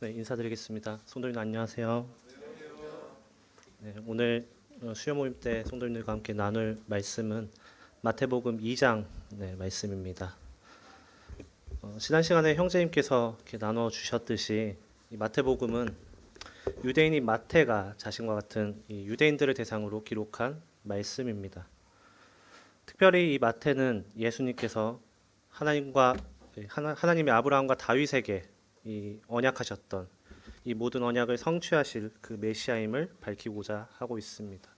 네, 인사드리겠습니다. 성도님 안녕하세요. 네, 오늘 수요 모임 때 성도님들과 함께 나눌 말씀은 마태복음 2장 말씀입니다. 지난 시간에 형제님께서 이렇게 나눠 주셨듯이 이 마태복음은 유대인인 마태가 자신과 같은 이 유대인들을 대상으로 기록한 말씀입니다. 특별히 이 마태는 예수님께서 하나님의 아브라함과 다윗에게 이 언약하셨던 이 모든 언약을 성취하실 그 메시아임을 밝히고자 하고 있습니다.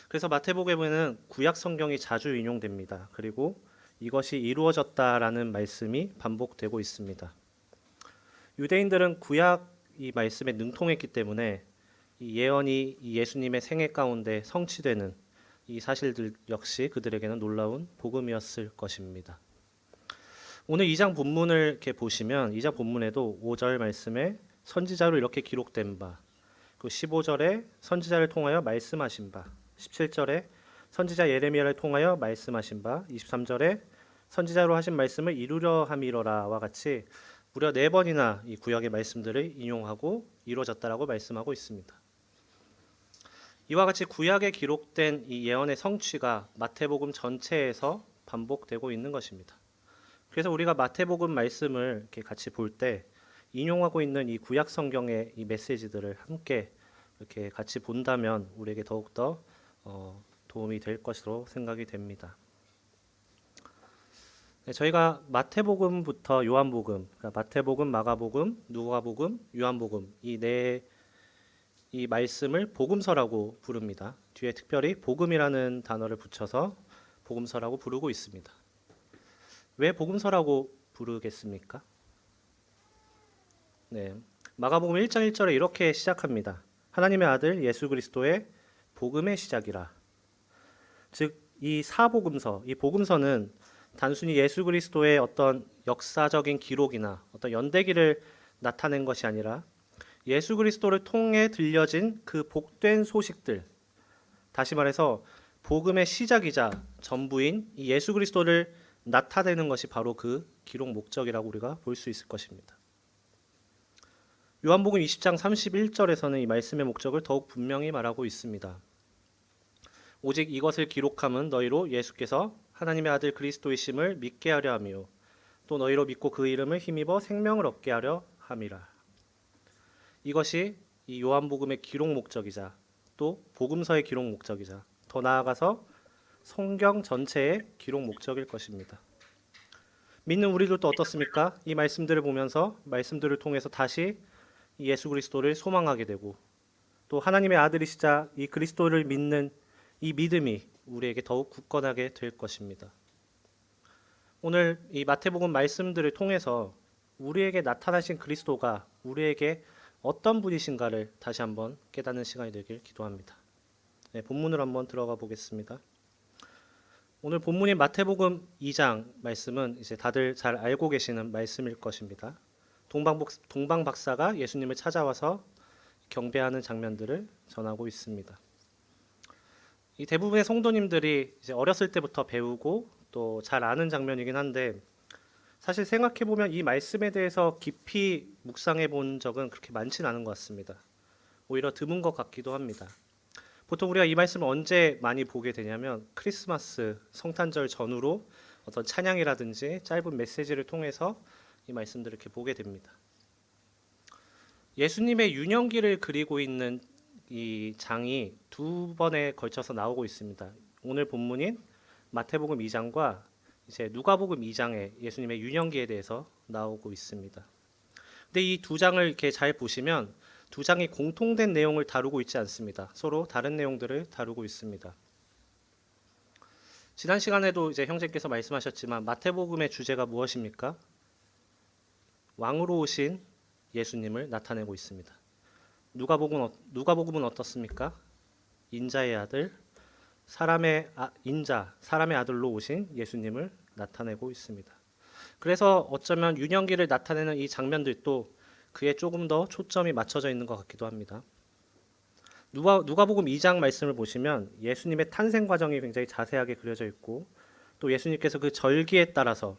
그래서 마태복음에는 구약 성경이 자주 인용됩니다. 그리고 이것이 이루어졌다라는 말씀이 반복되고 있습니다. 유대인들은 구약 이 말씀에 능통했기 때문에 이 예언이 이 예수님의 생애 가운데 성취되는 이 사실들 역시 그들에게는 놀라운 복음이었을 것입니다. 오늘 2장 본문을 이렇게 보시면 2장 본문에도 5절 말씀에 선지자로 이렇게 기록된 바, 그 15절에 선지자를 통하여 말씀하신 바, 17절에 선지자 예레미야를 통하여 말씀하신 바, 23절에 선지자로 하신 말씀을 이루려 함이러라와 같이 무려 4번이나 이 구약의 말씀들을 인용하고 이루어졌다라고 말씀하고 있습니다. 이와 같이 구약에 기록된 이 예언의 성취가 마태복음 전체에서 반복되고 있는 것입니다. 그래서 우리가 마태복음 말씀을 이렇게 같이 볼 때 인용하고 있는 이 구약 성경의 이 메시지들을 함께 이렇게 같이 본다면 우리에게 더욱더 도움이 될 것으로 생각이 됩니다. 네, 저희가 마태복음부터 요한복음, 그러니까 마태복음, 마가복음, 누가복음, 요한복음 이 말씀을 복음서라고 부릅니다. 뒤에 특별히 복음이라는 단어를 붙여서 복음서라고 부르고 있습니다. 왜 복음서라고 부르겠습니까? 네, 마가복음 1장 1절에 이렇게 시작합니다. 하나님의 아들 예수 그리스도의 복음의 시작이라. 즉, 이 사복음서, 이 복음서는 단순히 예수 그리스도의 어떤 역사적인 기록이나 어떤 연대기를 나타낸 것이 아니라 예수 그리스도를 통해 들려진 그 복된 소식들, 다시 말해서 복음의 시작이자 전부인 이 예수 그리스도를 나타내는 것이 바로 그 기록 목적이라고 우리가 볼 수 있을 것입니다. 요한복음 20장 31절에서는 이 말씀의 목적을 더욱 분명히 말하고 있습니다. 오직 이것을 기록함은 너희로 예수께서 하나님의 아들 그리스도이심을 믿게 하려 함이요 또 너희로 믿고 그 이름을 힘입어 생명을 얻게 하려 함이라. 이것이 이 요한복음의 기록 목적이자 또 복음서의 기록 목적이자 더 나아가서 성경 전체의 기록 목적일 것입니다. 믿는 우리들도 어떻습니까? 이 말씀들을 보면서 말씀들을 통해서 다시 예수 그리스도를 소망하게 되고 또 하나님의 아들이시자 이 그리스도를 믿는 이 믿음이 우리에게 더욱 굳건하게 될 것입니다. 오늘 이 마태복음 말씀들을 통해서 우리에게 나타나신 그리스도가 우리에게 어떤 분이신가를 다시 한번 깨닫는 시간이 되길 기도합니다. 네, 본문으로 한번 들어가 보겠습니다. 오늘 본문인 마태복음 2장 말씀은 이제 다들 잘 알고 계시는 말씀일 것입니다. 동방 박사가 예수님을 찾아와서 경배하는 장면들을 전하고 있습니다. 이 대부분의 성도님들이 이제 어렸을 때부터 배우고 또 잘 아는 장면이긴 한데 사실 생각해 보면 이 말씀에 대해서 깊이 묵상해 본 적은 그렇게 많지는 않은 것 같습니다. 오히려 드문 것 같기도 합니다. 보통 우리가 이 말씀을 언제 많이 보게 되냐면 크리스마스 성탄절 전후로 어떤 찬양이라든지 짧은 메시지를 통해서 이 말씀들을 이렇게 보게 됩니다. 예수님의 유년기를 그리고 있는 이 장이 2번에 걸쳐서 나오고 있습니다. 오늘 본문인 마태복음 2장과 이제 누가복음 2장에 예수님의 유년기에 대해서 나오고 있습니다. 근데 이 2장을 이렇게 잘 보시면 2장이 공통된 내용을 다루고 있지 않습니다. 서로 다른 내용들을 다루고 있습니다. 지난 시간에도 이제 형제께서 말씀하셨지만 마태복음의 주제가 무엇입니까? 왕으로 오신 예수님을 나타내고 있습니다. 누가복음은 어떻습니까? 인자의 아들, 사람의 아들로 오신 예수님을 나타내고 있습니다. 그래서 어쩌면 유년기를 나타내는 이 장면들도 그에 조금 더 초점이 맞춰져 있는 것 같기도 합니다. 누가복음 2장 말씀을 보시면 예수님의 탄생 과정이 굉장히 자세하게 그려져 있고 또 예수님께서 그 절기에 따라서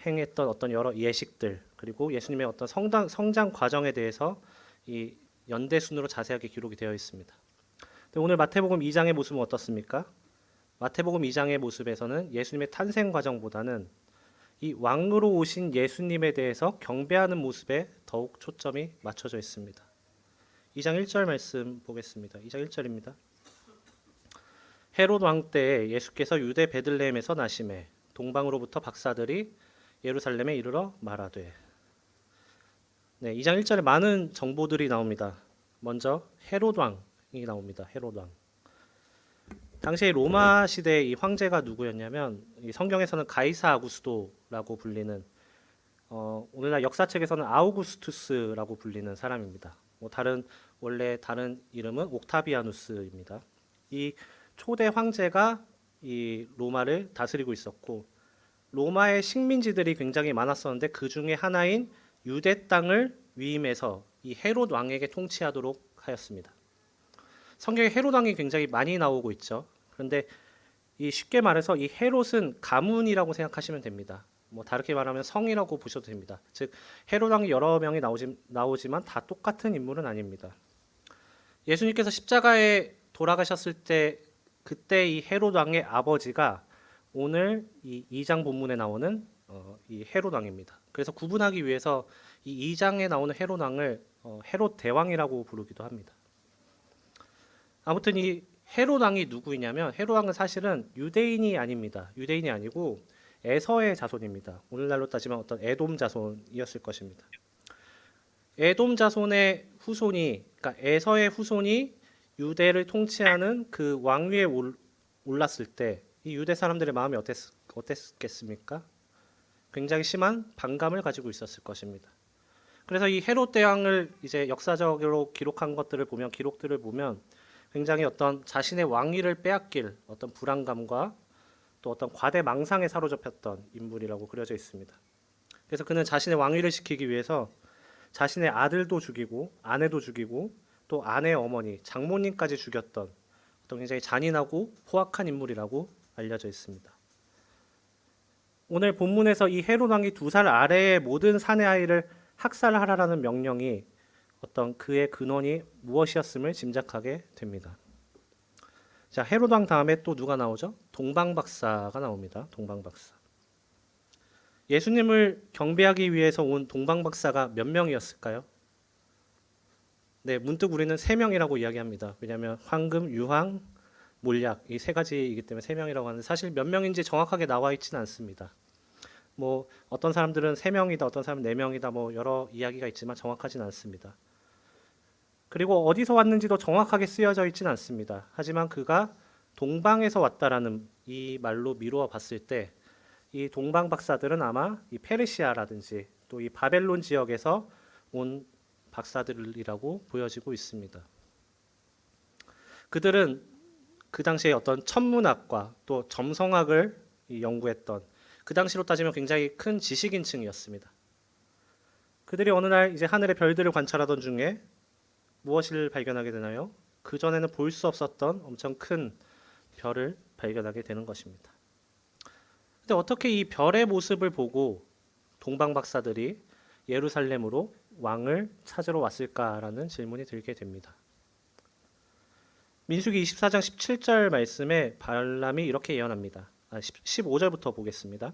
행했던 어떤 여러 예식들, 그리고 예수님의 어떤 성장 과정에 대해서 이 연대 순으로 자세하게 기록이 되어 있습니다. 근데 오늘 마태복음 2장의 모습은 어떻습니까? 마태복음 2장의 모습에서는 예수님의 탄생 과정보다는 이 왕으로 오신 예수님에 대해서 경배하는 모습에 더욱 초점이 맞춰져 있습니다. 2장 1절 말씀 보겠습니다. 2장 1절입니다. 헤롯 왕 때에 예수께서 유대 베들레헴에서 나심에 동방으로부터 박사들이 예루살렘에 이르러 말하되. 네, 2장 1절에 많은 정보들이 나옵니다. 먼저 헤롯 왕이 나옵니다. 헤롯 왕. 당시에 로마 시대의 이 황제가 누구였냐면 이 성경에서는 가이사 아구스도라고 불리는 오늘날 역사책에서는 아우구스투스라고 불리는 사람입니다. 원래 다른 이름은 옥타비아누스입니다. 이 초대 황제가 이 로마를 다스리고 있었고 로마의 식민지들이 굉장히 많았었는데 그 중에 하나인 유대 땅을 위임해서 이 헤롯 왕에게 통치하도록 하였습니다. 성경에 헤롯 왕이 굉장히 많이 나오고 있죠. 그런데 이 쉽게 말해서 이 헤롯은 가문이라고 생각하시면 됩니다. 다르게 말하면 성이라고 보셔도 됩니다. 즉 헤롯 왕이 여러 명이 나오지만 다 똑같은 인물은 아닙니다. 예수님께서 십자가에 돌아가셨을 때 그때 이 헤롯 왕의 아버지가 오늘 이 2장 본문에 나오는 이 헤롯 왕입니다. 그래서 구분하기 위해서 이 2장에 나오는 헤롯 왕을 헤롯 대왕이라고 부르기도 합니다. 아무튼 이 헤롯 왕이 누구이냐면 헤롯 왕은 사실은 유대인이 아닙니다. 유대인이 아니고 에서의 자손입니다. 오늘날로 따지면 어떤 에돔 자손이었을 것입니다. 에돔 자손의 후손이, 그러니까 에서의 후손이 유대를 통치하는 그 왕위에 올랐을 때 이 유대 사람들의 마음이 어땠겠습니까? 굉장히 심한 반감을 가지고 있었을 것입니다. 그래서 이 헤롯 대왕을 이제 역사적으로 기록한 기록들을 보면 굉장히 어떤 자신의 왕위를 빼앗길 어떤 불안감과 또 어떤 과대망상에 사로잡혔던 인물이라고 그려져 있습니다. 그래서 그는 자신의 왕위를 지키기 위해서 자신의 아들도 죽이고 아내도 죽이고 또 아내의 어머니, 장모님까지 죽였던 어떤 굉장히 잔인하고 포악한 인물이라고 알려져 있습니다. 오늘 본문에서 이 헤롯 왕이 2살 아래의 모든 사내 아이를 학살하라라는 명령이 어떤 그의 근원이 무엇이었음을 짐작하게 됩니다. 자, 헤롯 왕 다음에 또 누가 나오죠? 동방박사가 나옵니다. 동방박사. 예수님을 경배하기 위해서 온 동방박사가 몇 명이었을까요? 네, 문득 우리는 3명이라고 이야기합니다. 왜냐하면 황금, 유황, 몰약 이 3가지이기 때문에 3명이라고 하는데 사실 몇 명인지 정확하게 나와 있지는 않습니다. 어떤 사람들은 3명이다, 어떤 사람은 4명이다, 여러 이야기가 있지만 정확하진 않습니다. 그리고 어디서 왔는지도 정확하게 쓰여져 있지는 않습니다. 하지만 그가 동방에서 왔다라는 이 말로 미루어 봤을 때 이 동방 박사들은 아마 이 페르시아라든지 또 이 바벨론 지역에서 온 박사들이라고 보여지고 있습니다. 그들은 그 당시에 어떤 천문학과 또 점성학을 연구했던 그 당시로 따지면 굉장히 큰 지식인층이었습니다. 그들이 어느 날 이제 하늘의 별들을 관찰하던 중에 무엇을 발견하게 되나요? 그 전에는 볼 수 없었던 엄청 큰 별을 발견하게 되는 것입니다. 근데 어떻게 이 별의 모습을 보고 동방 박사들이 예루살렘으로 왕을 찾으러 왔을까라는 질문이 들게 됩니다. 민수기 24장 17절 말씀에 발람이 이렇게 예언합니다. 15절부터 보겠습니다.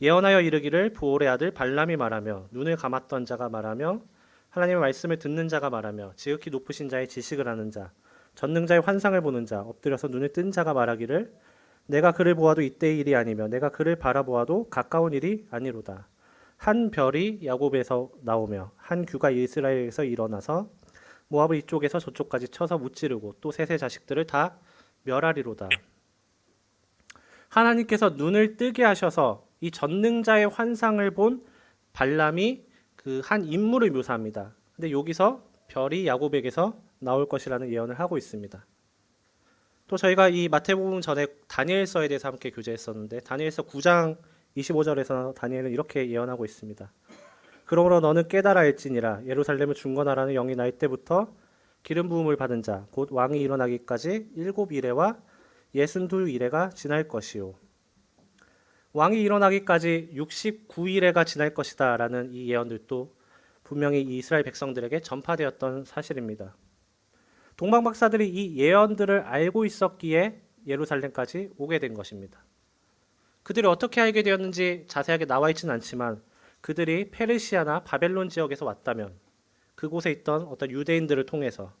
예언하여 이르기를 부올의 아들 발람이 말하며 눈을 감았던 자가 말하며 하나님의 말씀을 듣는 자가 말하며 지극히 높으신 자의 지식을 아는 자 전능자의 환상을 보는 자 엎드려서 눈을 뜬 자가 말하기를 내가 그를 보아도 이때의 일이 아니며 내가 그를 바라보아도 가까운 일이 아니로다. 한 별이 야곱에서 나오며 한 규가 이스라엘에서 일어나서 모압을 이쪽에서 저쪽까지 쳐서 무찌르고 또 셋의 자식들을 다 멸하리로다. 하나님께서 눈을 뜨게 하셔서 이 전능자의 환상을 본 발람이 그 한 인물을 묘사합니다. 근데 여기서 별이 야곱에게서 나올 것이라는 예언을 하고 있습니다. 또 저희가 이 마태복음 전에 다니엘서에 대해서 함께 교제했었는데 다니엘서 9장 25절에서 다니엘은 이렇게 예언하고 있습니다. 그러므로 너는 깨달아 알지니라 예루살렘을 중건하라는 영이 날 때부터 기름 부음을 받은 자 곧 왕이 일어나기까지 7 이레와 62 이레가 지날 것이요. 왕이 일어나기까지 69일에가 지날 것이다 라는 이 예언들도 분명히 이 이스라엘 백성들에게 전파되었던 사실입니다. 동방 박사들이 이 예언들을 알고 있었기에 예루살렘까지 오게 된 것입니다. 그들이 어떻게 알게 되었는지 자세하게 나와 있지는 않지만 그들이 페르시아나 바벨론 지역에서 왔다면 그곳에 있던 어떤 유대인들을 통해서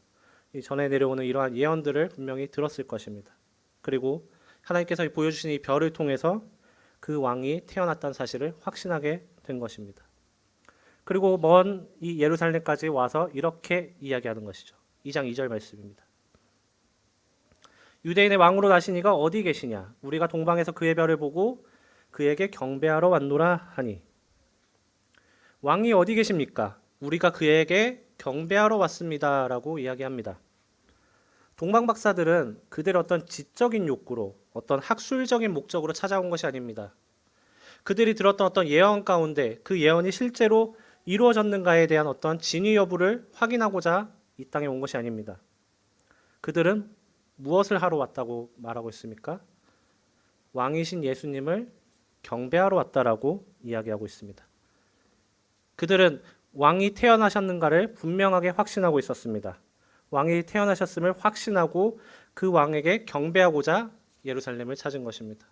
이 전에 내려오는 이러한 예언들을 분명히 들었을 것입니다. 그리고 하나님께서 보여주신 이 별을 통해서 그 왕이 태어났다는 사실을 확신하게 된 것입니다. 그리고 먼 이 예루살렘까지 와서 이렇게 이야기하는 것이죠. 2장 2절 말씀입니다. 유대인의 왕으로 나신 이가 어디 계시냐? 우리가 동방에서 그의 별을 보고 그에게 경배하러 왔노라 하니. 왕이 어디 계십니까? 우리가 그에게 경배하러 왔습니다 라고 이야기합니다. 동방 박사들은 그들의 어떤 지적인 욕구로 어떤 학술적인 목적으로 찾아온 것이 아닙니다. 그들이 들었던 어떤 예언 가운데 그 예언이 실제로 이루어졌는가에 대한 어떤 진위 여부를 확인하고자 이 땅에 온 것이 아닙니다. 그들은 무엇을 하러 왔다고 말하고 있습니까? 왕이신 예수님을 경배하러 왔다라고 이야기하고 있습니다. 그들은 왕이 태어나셨는가를 분명하게 확신하고 있었습니다. 왕이 태어나셨음을 확신하고 그 왕에게 경배하고자 예루살렘을 찾은 것입니다.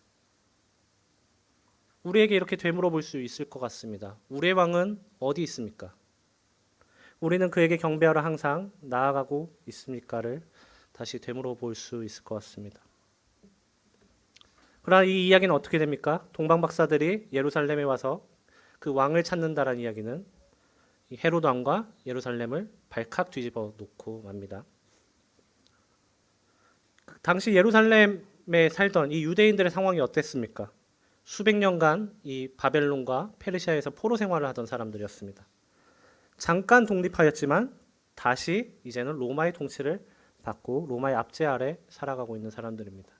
우리에게 이렇게 되물어 볼 수 있을 것 같습니다. 우리의 왕은 어디 있습니까? 우리는 그에게 경배하러 항상 나아가고 있습니까를 다시 되물어 볼 수 있을 것 같습니다. 그러나 이 이야기는 어떻게 됩니까? 동방 박사들이 예루살렘에 와서 그 왕을 찾는다라는 이야기는 이 헤롯 왕과 예루살렘을 발칵 뒤집어 놓고 맙니다. 당시 예루살렘에 살던 이 유대인들의 상황이 어땠습니까? 수백 년간 이 바벨론과 페르시아에서 포로 생활을 하던 사람들이었습니다. 잠깐 독립하였지만 다시 이제는 로마의 통치를 받고 로마의 압제 아래 살아가고 있는 사람들입니다.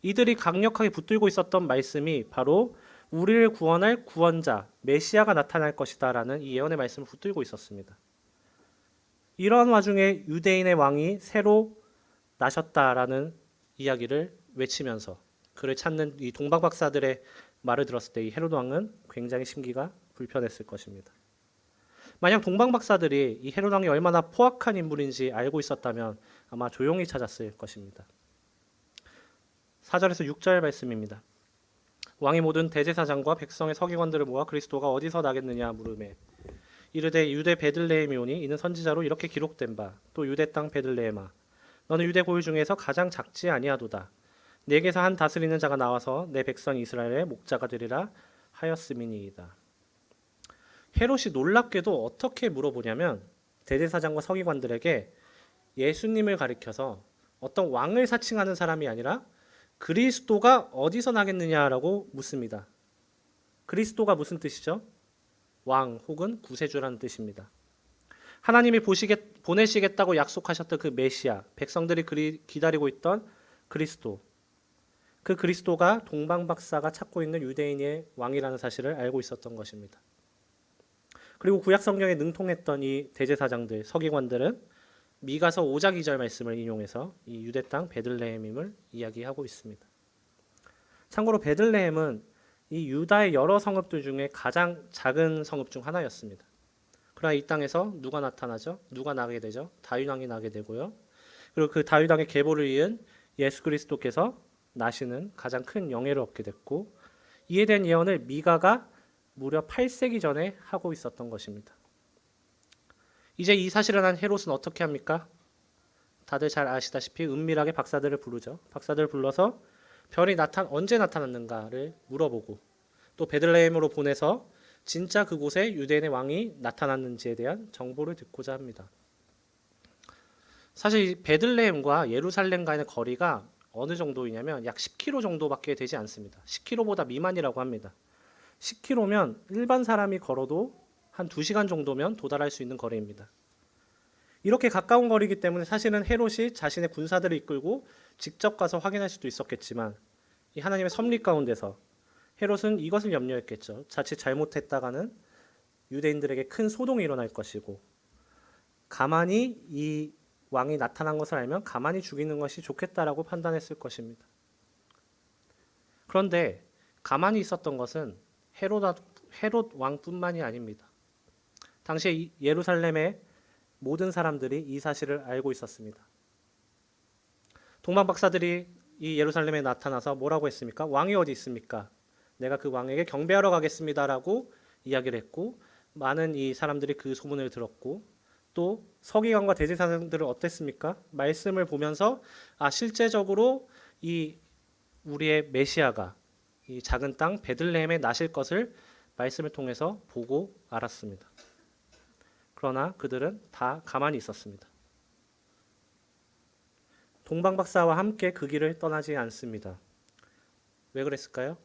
이들이 강력하게 붙들고 있었던 말씀이 바로 우리를 구원할 구원자 메시아가 나타날 것이다 라는 이 예언의 말씀을 붙들고 있었습니다. 이러한 와중에 유대인의 왕이 새로 나셨다라는 이야기를 외치면서 그를 찾는 이 동방 박사들의 말을 들었을 때 이 헤롯 왕은 굉장히 심기가 불편했을 것입니다. 만약 동방 박사들이 이 헤롯 왕이 얼마나 포악한 인물인지 알고 있었다면 아마 조용히 찾았을 것입니다. 4절에서 6절 말씀입니다. 왕이 모든 대제사장과 백성의 서기관들을 모아 그리스도가 어디서 나겠느냐 물으매 이르되 유대 베들레헴이오니 이는 선지자로 이렇게 기록된 바 또 유대 땅 베들레헴아 너는 유대 고유 중에서 가장 작지 아니하도다 내게서 한 다스리는 자가 나와서 내 백성 이스라엘의 목자가 되리라 하였음이니이다. 헤롯이 놀랍게도 어떻게 물어보냐면 대제사장과 서기관들에게 예수님을 가리켜서 어떤 왕을 사칭하는 사람이 아니라 그리스도가 어디서 나겠느냐라고 묻습니다. 그리스도가 무슨 뜻이죠? 왕 혹은 구세주라는 뜻입니다. 하나님이 보내시겠다고 약속하셨던 그 메시아, 백성들이 기다리고 있던 그리스도, 그 그리스도가 동방 박사가 찾고 있는 유대인의 왕이라는 사실을 알고 있었던 것입니다. 그리고 구약 성경에 능통했던 이 대제사장들, 서기관들은 미가서 5장 2절 말씀을 인용해서 이 유대 땅 베들레헴임을 이야기하고 있습니다. 참고로 베들레헴은 이 유다의 여러 성읍들 중에 가장 작은 성읍 중 하나였습니다. 그러나 이 땅에서 누가 나타나죠? 누가 나게 되죠? 다윗 왕이 나게 되고요. 그리고 그 다윗 왕의 계보를 이은 예수 그리스도께서 나시는 가장 큰 영예를 얻게 됐고 이에 대한 예언을 미가가 무려 8세기 전에 하고 있었던 것입니다. 이제 이 사실을 한 헤롯은 어떻게 합니까? 다들 잘 아시다시피 은밀하게 박사들을 부르죠. 박사들을 불러서 별이 언제 나타났는가를 물어보고 또 베들레헴으로 보내서 진짜 그곳에 유대인의 왕이 나타났는지에 대한 정보를 듣고자 합니다. 사실 베들레헴과 예루살렘과의 거리가 어느 정도이냐면 약 10km 정도밖에 되지 않습니다. 10km보다 미만이라고 합니다. 10km면 일반 사람이 걸어도 한 2시간 정도면 도달할 수 있는 거리입니다. 이렇게 가까운 거리이기 때문에 사실은 헤롯이 자신의 군사들을 이끌고 직접 가서 확인할 수도 있었겠지만 이 하나님의 섭리 가운데서 헤롯은 이것을 염려했겠죠. 자칫 잘못했다가는 유대인들에게 큰 소동이 일어날 것이고 가만히 이 왕이 나타난 것을 알면 가만히 죽이는 것이 좋겠다라고 판단했을 것입니다. 그런데 가만히 있었던 것은 헤롯 왕뿐만이 아닙니다. 당시에 예루살렘의 모든 사람들이 이 사실을 알고 있었습니다. 동방 박사들이 이 예루살렘에 나타나서 뭐라고 했습니까? 왕이 어디 있습니까? 내가 그 왕에게 경배하러 가겠습니다라고 이야기를 했고, 많은 이 사람들이 그 소문을 들었고, 또 서기관과 대제사장들은 어땠습니까? 말씀을 보면서 실제적으로 이 우리의 메시아가 이 작은 땅 베들레헴에 나실 것을 말씀을 통해서 보고 알았습니다. 그러나 그들은 다 가만히 있었습니다. 동방 박사와 함께 그 길을 떠나지 않습니다. 왜 그랬을까요?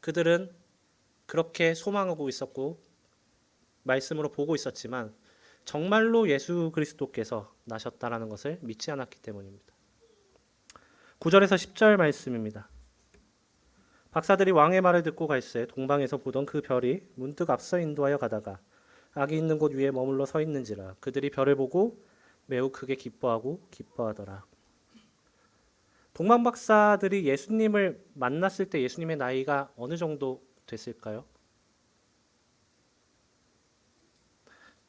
그들은 그렇게 소망하고 있었고 말씀으로 보고 있었지만 정말로 예수 그리스도께서 나셨다라는 것을 믿지 않았기 때문입니다. 9절에서 10절 말씀입니다. 박사들이 왕의 말을 듣고 갈새 동방에서 보던 그 별이 문득 앞서 인도하여 가다가 악이 있는 곳 위에 머물러 서 있는지라 그들이 별을 보고 매우 크게 기뻐하더라. 동방 박사들이 예수님을 만났을 때 예수님의 나이가 어느 정도 됐을까요?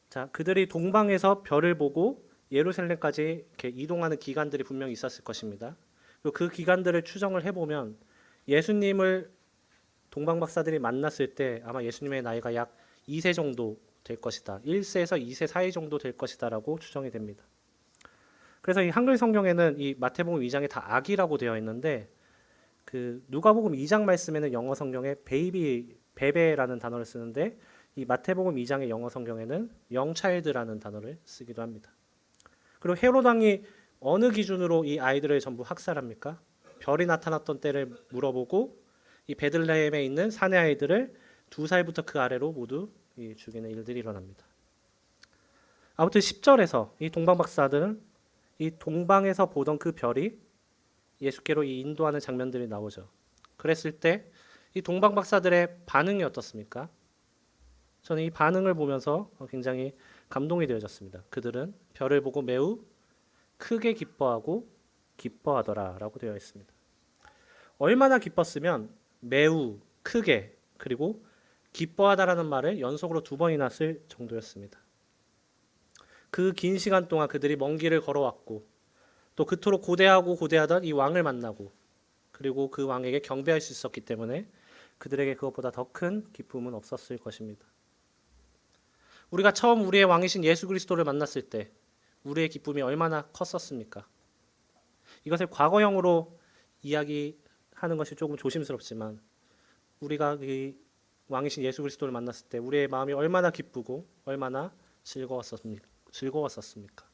자, 그들이 동방에서 별을 보고 예루살렘까지 이렇게 이동하는 기간들이 분명히 있었을 것입니다. 그리고 그 기간들을 추정을 해보면 예수님을 동방 박사들이 만났을 때 아마 예수님의 나이가 약 2세 정도 될 것이다. 1세에서 2세 사이 정도 될 것이다라고 추정이 됩니다. 그래서 이 한글 성경에는 이 마태복음 2장에 다 아기라고 되어 있는데 그 누가복음 2장 말씀에는 영어 성경에 베베라는 단어를 쓰는데 이 마태복음 2장의 영어 성경에는 영차일드라는 단어를 쓰기도 합니다. 그리고 헤롯 왕이 어느 기준으로 이 아이들을 전부 학살합니까? 별이 나타났던 때를 물어보고 이 베들레헴에 있는 사내 아이들을 2살부터 그 아래로 모두 죽이는 일들이 일어납니다. 아무튼 10절에서 이 동방 박사들은 이 동방에서 보던 그 별이 예수께로 이 인도하는 장면들이 나오죠. 그랬을 때 이 동방 박사들의 반응이 어떻습니까? 저는 이 반응을 보면서 굉장히 감동이 되어졌습니다. 그들은 별을 보고 매우 크게 기뻐하더라라고 되어 있습니다. 얼마나 기뻤으면 매우 크게 그리고 기뻐하다라는 말을 연속으로 2번이나 쓸 정도였습니다. 그 긴 시간 동안 그들이 먼 길을 걸어왔고 또 그토록 고대하던 이 왕을 만나고 그리고 그 왕에게 경배할 수 있었기 때문에 그들에게 그것보다 더 큰 기쁨은 없었을 것입니다. 우리가 처음 우리의 왕이신 예수 그리스도를 만났을 때 우리의 기쁨이 얼마나 컸었습니까? 이것을 과거형으로 이야기하는 것이 조금 조심스럽지만 우리가 이 왕이신 예수 그리스도를 만났을 때 우리의 마음이 얼마나 기쁘고 얼마나 즐거웠었습니까?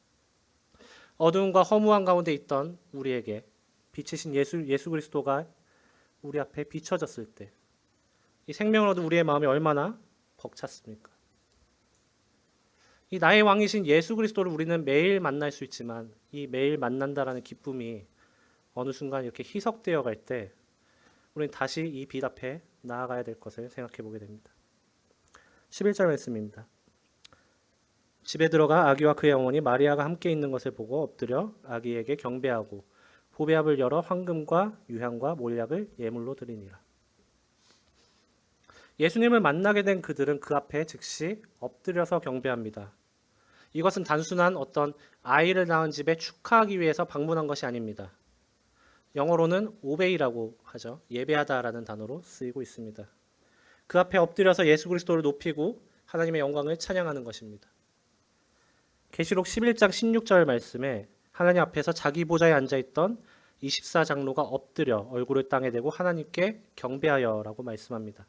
어두움과 허무한 가운데 있던 우리에게 빛이신 예수 그리스도가 우리 앞에 비춰졌을 때 이 생명을 얻은 우리의 마음이 얼마나 벅찼습니까? 이 나의 왕이신 예수 그리스도를 우리는 매일 만날 수 있지만 이 매일 만난다라는 기쁨이 어느 순간 이렇게 희석되어 갈 때 우리는 다시 이 빛 앞에 나아가야 될 것을 생각해 보게 됩니다. 11절 말씀입니다. 집에 들어가 아기와 그의 어머니 마리아가 함께 있는 것을 보고 엎드려 아기에게 경배하고 보배압을 열어 황금과 유향과 몰약을 예물로 드리니라. 예수님을 만나게 된 그들은 그 앞에 즉시 엎드려서 경배합니다. 이것은 단순한 어떤 아이를 낳은 집에 축하하기 위해서 방문한 것이 아닙니다. 영어로는 오베이라고 하죠. 예배하다라는 단어로 쓰이고 있습니다. 그 앞에 엎드려서 예수 그리스도를 높이고 하나님의 영광을 찬양하는 것입니다. 계시록 11장 16절 말씀에 하나님 앞에서 자기 보좌에 앉아있던 24장로가 엎드려 얼굴을 땅에 대고 하나님께 경배하여라고 말씀합니다.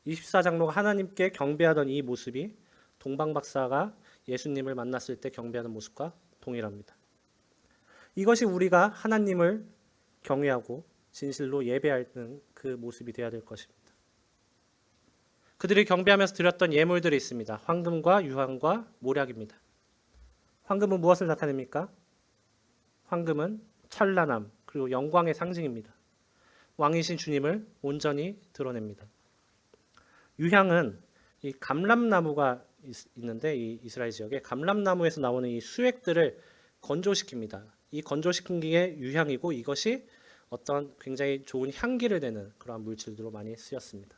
24장로가 하나님께 경배하던 이 모습이 동방 박사가 예수님을 만났을 때 경배하는 모습과 동일합니다. 이것이 우리가 하나님을 경외하고 진실로 예배하는 그 모습이 되어야 될 것입니다. 그들이 경배하면서 드렸던 예물들이 있습니다. 황금과 유황과 몰약입니다. 황금은 무엇을 나타냅니까? 황금은 찬란함 그리고 영광의 상징입니다. 왕이신 주님을 온전히 드러냅니다. 유향은 이 감람나무가 있는데 이 이스라엘 지역에 감람나무에서 나오는 이 수액들을 건조시킵니다. 이 건조시킨 게 유향이고 이것이 어떤 굉장히 좋은 향기를 내는 그러한 물질들로 많이 쓰였습니다.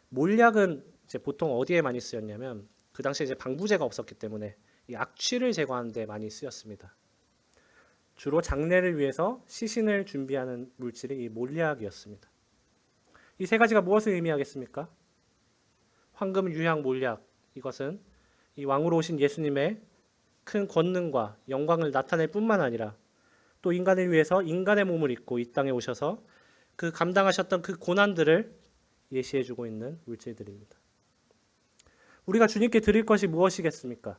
몰약은 이제 보통 어디에 많이 쓰였냐면 그 당시에 이제 방부제가 없었기 때문에 이 악취를 제거하는 데 많이 쓰였습니다. 주로 장례를 위해서 시신을 준비하는 물질이 이 몰약이었습니다. 이 세 가지가 무엇을 의미하겠습니까? 황금, 유향, 몰약, 이것은 이 왕으로 오신 예수님의 큰 권능과 영광을 나타낼 뿐만 아니라 또 인간을 위해서 인간의 몸을 입고 이 땅에 오셔서 그 감당하셨던 그 고난들을 예시해주고 있는 물질들입니다. 우리가 주님께 드릴 것이 무엇이겠습니까?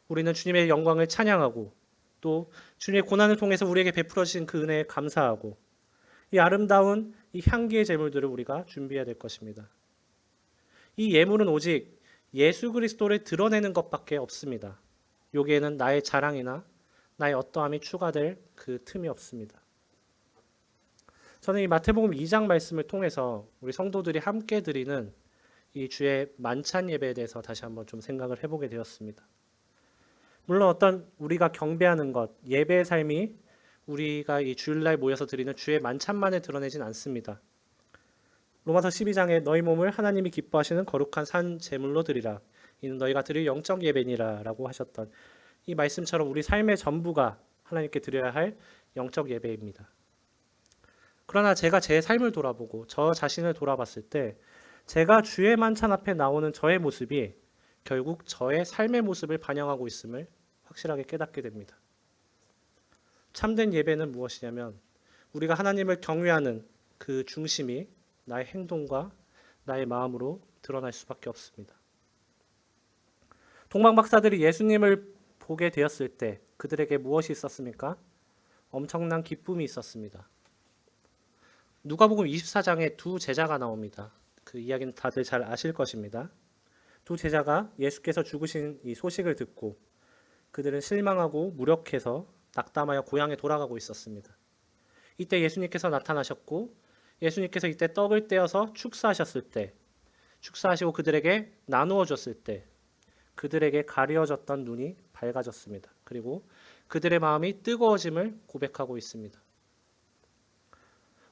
우리는 주님의 영광을 찬양하고 또 주님의 고난을 통해서 우리에게 베풀어 주신 그 은혜에 감사하고 이 아름다운 이 향기의 제물들을 우리가 준비해야 될 것입니다. 이 예물은 오직 예수 그리스도를 드러내는 것밖에 없습니다. 여기에는 나의 자랑이나 나의 어떠함이 추가될 그 틈이 없습니다. 저는 이 마태복음 2장 말씀을 통해서 우리 성도들이 함께 드리는 이 주의 만찬 예배에 대해서 다시 한번 좀 생각을 해보게 되었습니다. 물론 어떤 우리가 경배하는 것, 예배의 삶이 우리가 이 주일날 모여서 드리는 주의 만찬만을 드러내진 않습니다. 로마서 12장에 너희 몸을 하나님이 기뻐하시는 거룩한 산 제물로 드리라. 이는 너희가 드릴 영적 예배니라 라고 하셨던 이 말씀처럼 우리 삶의 전부가 하나님께 드려야 할 영적 예배입니다. 그러나 제가 제 삶을 돌아보고 저 자신을 돌아봤을 때 제가 주의 만찬 앞에 나오는 저의 모습이 결국 저의 삶의 모습을 반영하고 있음을 확실하게 깨닫게 됩니다. 참된 예배는 무엇이냐면 우리가 하나님을 경외하는 그 중심이 나의 행동과 나의 마음으로 드러날 수밖에 없습니다. 동방 박사들이 예수님을 보게 되었을 때 그들에게 무엇이 있었습니까? 엄청난 기쁨이 있었습니다. 누가복음 24장에 두 제자가 나옵니다. 그 이야기는 다들 잘 아실 것입니다. 두 제자가 예수께서 죽으신 이 소식을 듣고 그들은 실망하고 무력해서 낙담하여 고향에 돌아가고 있었습니다. 이때 예수님께서 나타나셨고 예수님께서 이때 떡을 떼어서 축사하셨을 때 축사하시고 그들에게 나누어 줬을 때 그들에게 가려졌던 눈이 밝아졌습니다. 그리고 그들의 마음이 뜨거워짐을 고백하고 있습니다.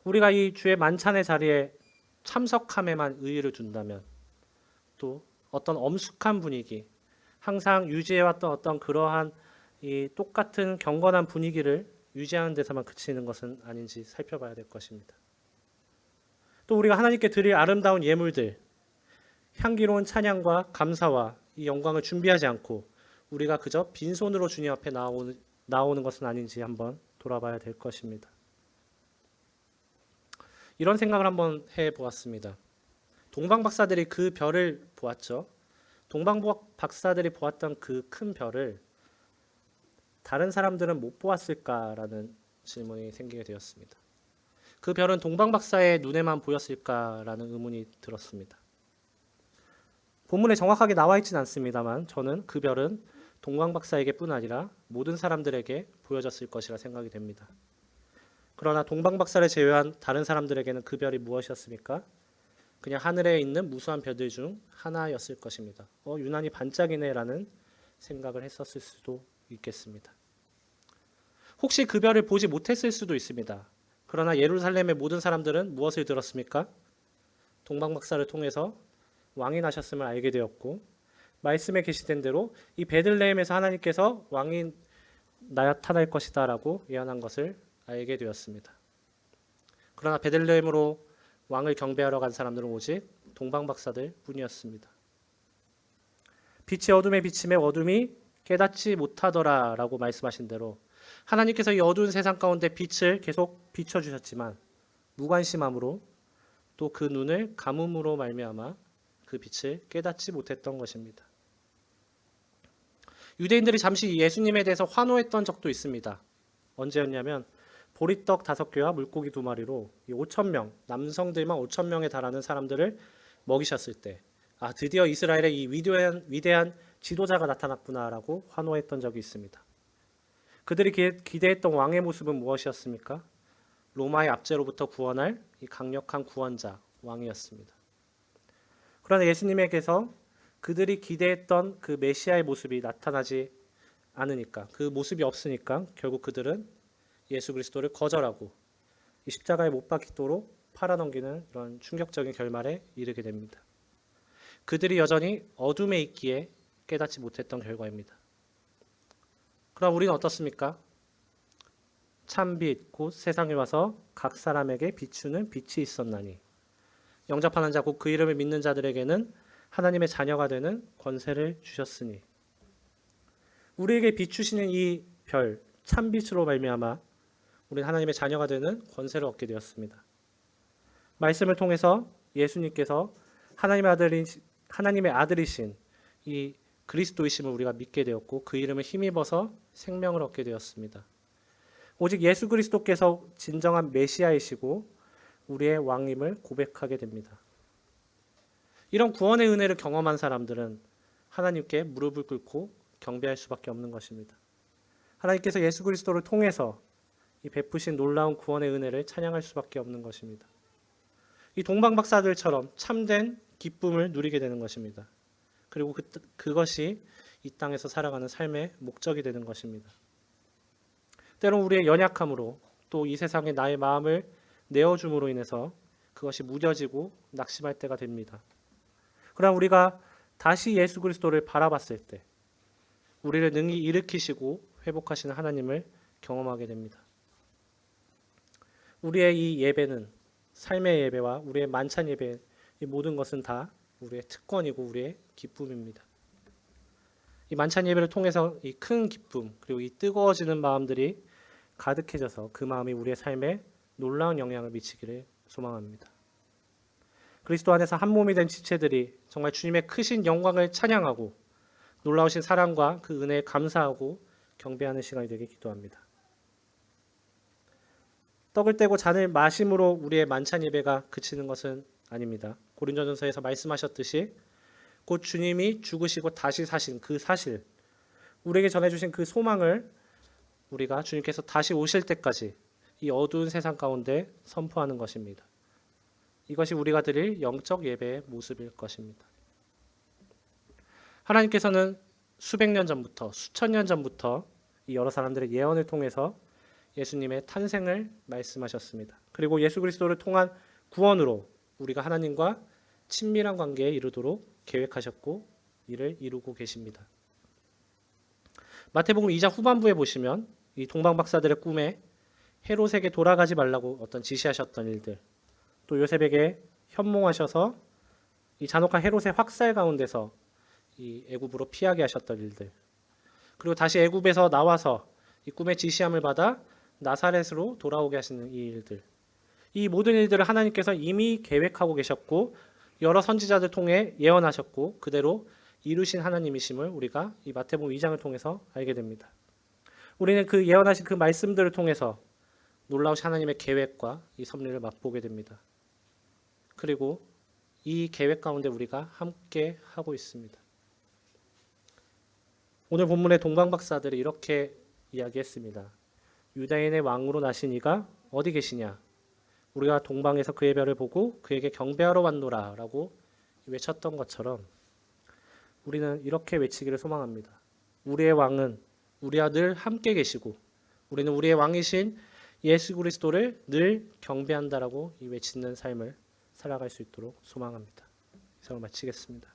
우리가 이 주의 만찬의 자리에 참석함에만 의의를 둔다면 또 어떤 엄숙한 분위기, 항상 유지해왔던 어떤 그러한 이 똑같은 경건한 분위기를 유지하는 데서만 그치는 것은 아닌지 살펴봐야 될 것입니다. 또 우리가 하나님께 드릴 아름다운 예물들, 향기로운 찬양과 감사와 이 영광을 준비하지 않고 우리가 그저 빈손으로 주님 앞에 나오는 것은 아닌지 한번 돌아봐야 될 것입니다. 이런 생각을 한번 해보았습니다. 동방 박사들이 그 별을 보았죠. 동방 박사들이 보았던 그 큰 별을 다른 사람들은 못 보았을까라는 질문이 생기게 되었습니다. 그 별은 동방 박사의 눈에만 보였을까라는 의문이 들었습니다. 본문에 정확하게 나와 있지는 않습니다만 저는 그 별은 동방 박사에게뿐 아니라 모든 사람들에게 보여졌을 것이라 생각이 됩니다. 그러나 동방 박사를 제외한 다른 사람들에게는 그 별이 무엇이었습니까? 그냥 하늘에 있는 무수한 별들 중 하나였을 것입니다. 유난히 반짝이네라는 생각을 했었을 수도 있겠습니다. 혹시 그 별을 보지 못했을 수도 있습니다. 그러나 예루살렘의 모든 사람들은 무엇을 들었습니까? 동방 박사를 통해서 왕이 나셨음을 알게 되었고 말씀에 계시된 대로 이 베들레헴에서 하나님께서 왕이 나타날 것이다 라고 예언한 것을 알게 되었습니다. 그러나 베들레헴으로 왕을 경배하러 간 사람들은 오직 동방 박사들 뿐이었습니다. 빛이 어둠에 비침에 어둠이 깨닫지 못하더라 라고 말씀하신 대로 하나님께서 이 어두운 세상 가운데 빛을 계속 비춰주셨지만 무관심함으로 또 그 눈을 감음으로 말미암아 그 빛을 깨닫지 못했던 것입니다. 유대인들이 잠시 예수님에 대해서 환호했던 적도 있습니다. 언제였냐면 보리떡 5개와 물고기 2마리로 5,000명, 남성들만 5,000명에 달하는 사람들을 먹이셨을 때 드디어 이스라엘의 이 위대한 지도자가 나타났구나라고 환호했던 적이 있습니다. 그들이 기대했던 왕의 모습은 무엇이었습니까? 로마의 압제로부터 구원할 이 강력한 구원자, 왕이었습니다. 그러나 예수님에게서 그들이 기대했던 그 메시아의 모습이 나타나지 않으니까 그 모습이 없으니까 결국 그들은 예수 그리스도를 거절하고 이 십자가에 못 박히도록 팔아넘기는 이런 충격적인 결말에 이르게 됩니다. 그들이 여전히 어둠에 있기에 깨닫지 못했던 결과입니다. 그럼 우리는 어떻습니까? 참빛 곧 세상에 와서 각 사람에게 비추는 빛이 있었나니 영접하는 자 곧 그 이름을 믿는 자들에게는 하나님의 자녀가 되는 권세를 주셨으니 우리에게 비추시는 이 별 참빛으로 말미암아 우리는 하나님의 자녀가 되는 권세를 얻게 되었습니다. 말씀을 통해서 예수님께서 하나님의 아들이신 이 그리스도이심을 우리가 믿게 되었고 그 이름을 힘입어서 생명을 얻게 되었습니다. 오직 예수 그리스도께서 진정한 메시아이시고 우리의 왕임을 고백하게 됩니다. 이런 구원의 은혜를 경험한 사람들은 하나님께 무릎을 꿇고 경배할 수밖에 없는 것입니다. 하나님께서 예수 그리스도를 통해서 이 베푸신 놀라운 구원의 은혜를 찬양할 수밖에 없는 것입니다. 이 동방박사들처럼 참된 기쁨을 누리게 되는 것입니다. 그리고 그것이 이 땅에서 살아가는 삶의 목적이 되는 것입니다. 때론 우리의 연약함으로 또 이 세상에 나의 마음을 내어줌으로 인해서 그것이 무뎌지고 낙심할 때가 됩니다. 그러나 우리가 다시 예수 그리스도를 바라봤을 때 우리를 능히 일으키시고 회복하시는 하나님을 경험하게 됩니다. 우리의 이 예배는 삶의 예배와 우리의 만찬 예배 이 모든 것은 다 우리의 특권이고 우리의 기쁨입니다. 이 만찬 예배를 통해서 이 큰 기쁨 그리고 이 뜨거워지는 마음들이 가득해져서 그 마음이 우리의 삶에 놀라운 영향을 미치기를 소망합니다. 그리스도 안에서 한 몸이 된 지체들이 정말 주님의 크신 영광을 찬양하고 놀라우신 사랑과 그 은혜에 감사하고 경배하는 시간이 되게 기도합니다. 떡을 떼고 잔을 마심으로 우리의 만찬 예배가 그치는 것은 아닙니다. 고린도전서에서 말씀하셨듯이 곧 주님이 죽으시고 다시 사신 그 사실, 우리에게 전해주신 그 소망을 우리가 주님께서 다시 오실 때까지 이 어두운 세상 가운데 선포하는 것입니다. 이것이 우리가 드릴 영적 예배의 모습일 것입니다. 하나님께서는 수백 년 전부터 수천 년 전부터 이 여러 사람들의 예언을 통해서 예수님의 탄생을 말씀하셨습니다. 그리고 예수 그리스도를 통한 구원으로 우리가 하나님과 친밀한 관계에 이르도록 계획하셨고 이를 이루고 계십니다. 마태복음 2장 후반부에 보시면 이 동방박사들의 꿈에 헤롯에게 돌아가지 말라고 어떤 지시하셨던 일들, 또 요셉에게 현몽하셔서 이 잔혹한 헤롯의 확살 가운데서 이 애굽으로 피하게 하셨던 일들, 그리고 다시 애굽에서 나와서 이 꿈의 지시함을 받아 나사렛으로 돌아오게 하시는 이 일들, 이 모든 일들을 하나님께서 이미 계획하고 계셨고 여러 선지자들 통해 예언하셨고 그대로 이루신 하나님이심을 우리가 이 마태복음 2장을 통해서 알게 됩니다. 우리는 그 예언하신 그 말씀들을 통해서 놀라우신 하나님의 계획과 이 섭리를 맛보게 됩니다. 그리고 이 계획 가운데 우리가 함께 하고 있습니다. 오늘 본문의 동방박사들이 이렇게 이야기했습니다. 유다인의 왕으로 나신 이가 어디 계시냐? 우리가 동방에서 그의 별을 보고 그에게 경배하러 왔노라 라고 외쳤던 것처럼 우리는 이렇게 외치기를 소망합니다. 우리의 왕은 우리와 늘 함께 계시고 우리는 우리의 왕이신 예수 그리스도를 늘 경배한다라고 외치는 삶을 살아갈 수 있도록 소망합니다. 이상을 마치겠습니다.